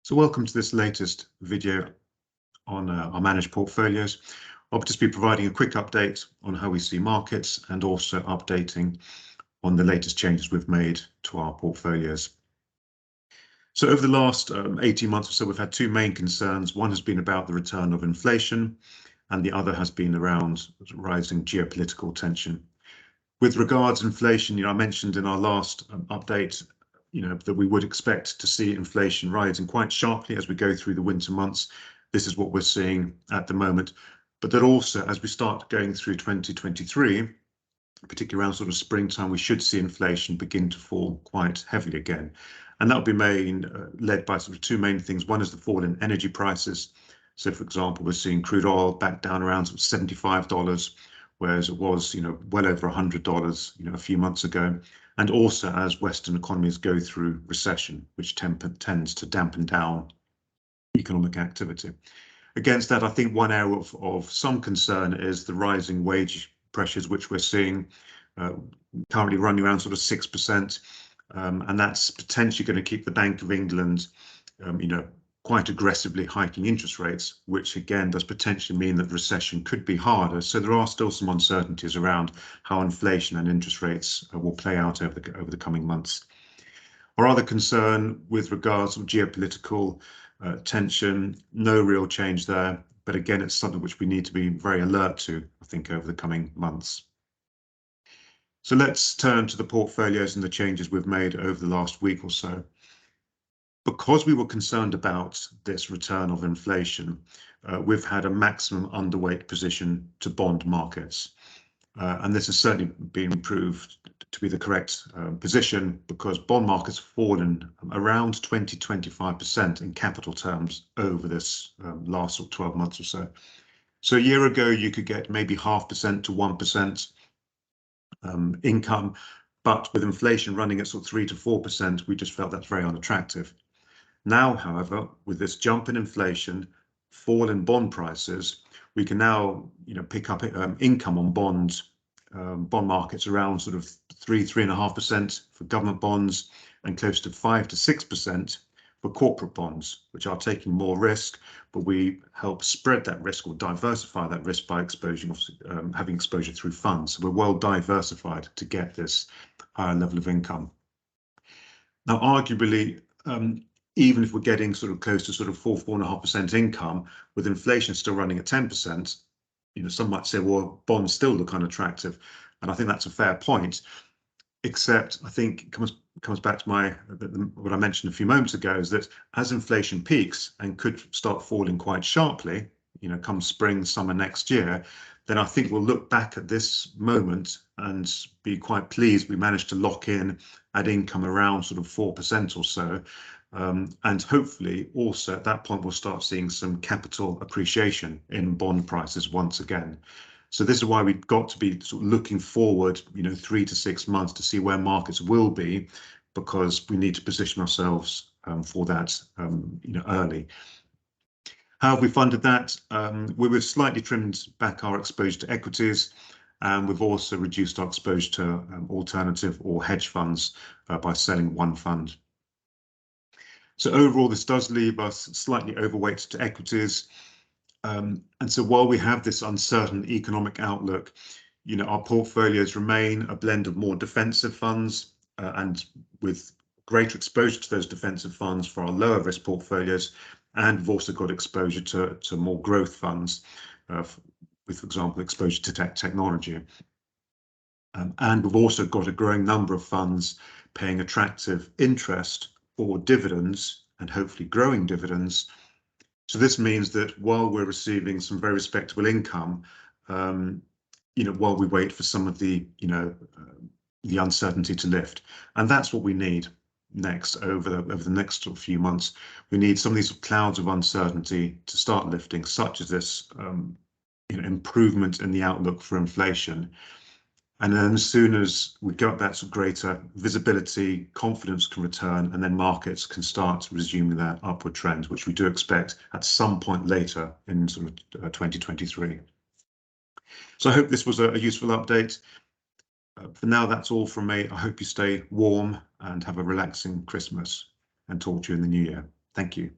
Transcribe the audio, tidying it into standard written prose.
So welcome to this latest video on our managed portfolios. I'll just be providing a quick update on how we see markets and also updating on the latest changes we've made to our portfolios. So over the last 18 months or so, we've had two main concerns. One has been about the return of inflation, and the other has been around rising geopolitical tension. With regards to inflation, I mentioned in our last update that we would expect to see inflation rising quite sharply as we go through the winter months. This is what we're seeing at the moment. But that also, as we start going through 2023, particularly around sort of springtime, we should see inflation begin to fall quite heavily again. And that will be led by sort of two main things. One is the fall in energy prices. So, for example, we're seeing crude oil back down around sort of $75, whereas it was, well over $100, a few months ago. And also as Western economies go through recession, which tends to dampen down economic activity. Against that, I think one area of some concern is the rising wage pressures, which we're seeing currently running around sort of 6%. And that's potentially going to keep the Bank of England, quite aggressively hiking interest rates, which again does potentially mean that recession could be harder. So there are still some uncertainties around how inflation and interest rates will play out over the coming months. Our other concern with regards to geopolitical tension, no real change there, but again, it's something which we need to be very alert to, I think, over the coming months. So let's turn to the portfolios and the changes we've made over the last week or so. Because we were concerned about this return of inflation, we've had a maximum underweight position to bond markets. And this has certainly been proved to be the correct position because bond markets have fallen around 20–25% in capital terms over this last 12 months or so. So a year ago, you could get maybe 0.5% to 1% income, but with inflation running at sort of 3 to 4%, we just felt that's very unattractive. Now, however, with this jump in inflation, fall in bond prices, we can now, pick up income on bond markets around sort of 3–3.5% for government bonds and close to 5 to 6% for corporate bonds, which are taking more risk, but we help spread that risk or diversify that risk by having exposure through funds. So we're well diversified to get this higher level of income. Now, arguably, even if we're getting sort of close to sort of 4–4.5% income, with inflation still running at 10%, some might say, well, bonds still look unattractive. And I think that's a fair point, except I think it comes back to what I mentioned a few moments ago, is that as inflation peaks and could start falling quite sharply, come spring, summer next year, then I think we'll look back at this moment and be quite pleased we managed to lock in at income around sort of 4% or so. And hopefully also at that point, we'll start seeing some capital appreciation in bond prices once again. So this is why we've got to be sort of looking forward, 3 to 6 months to see where markets will be, because we need to position ourselves for that, early. How have we funded that? We've slightly trimmed back our exposure to equities, and we've also reduced our exposure to alternative or hedge funds by selling one fund. So overall, this does leave us slightly overweight to equities. And so while we have this uncertain economic outlook, our portfolios remain a blend of more defensive funds and with greater exposure to those defensive funds for our lower risk portfolios. And we've also got exposure to more growth funds with, for example, exposure to technology. And we've also got a growing number of funds paying attractive interest or dividends, and hopefully growing dividends. So this means that while we're receiving some very respectable income, while we wait for some of the uncertainty to lift, and that's what we need next over the next few months. We need some of these clouds of uncertainty to start lifting, such as this improvement in the outlook for inflation. And then as soon as we got that sort of greater visibility, confidence can return, and then markets can start resuming their upward trend, which we do expect at some point later in sort of 2023. So I hope this was a useful update. For now, that's all from me. I hope you stay warm and have a relaxing Christmas, and talk to you in the new year. Thank you.